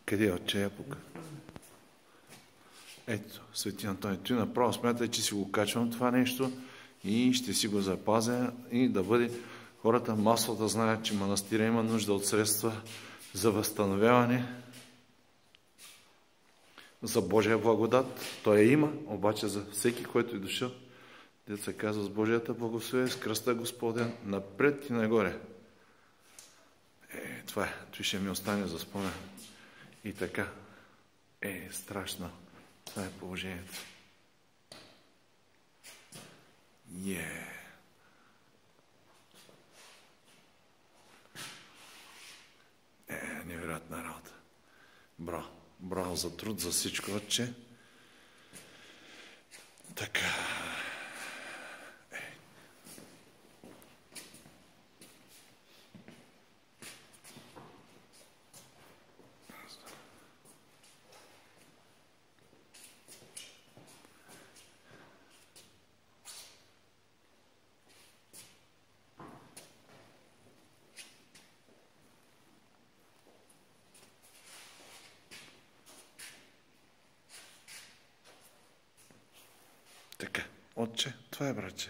Къде е Отче Япук? Ето, Свети Антоний, ти направо смятай, че си го качвам това нещо и ще си го запазя и да бъде хората масово да знаят, че манастира има нужда от средства за възстановяване, за Божия благодат. Той я има, обаче за всеки, който е дошъл, дето се казва с Божията благословие, с кръста Господен, напред и нагоре. Това е, той ще ми остане за спомен. И така, страшно. Това е положението. Невероятна работа. Браво. Браво за труд, за всичко, Отче. Така. Така, Отче, това е, братче.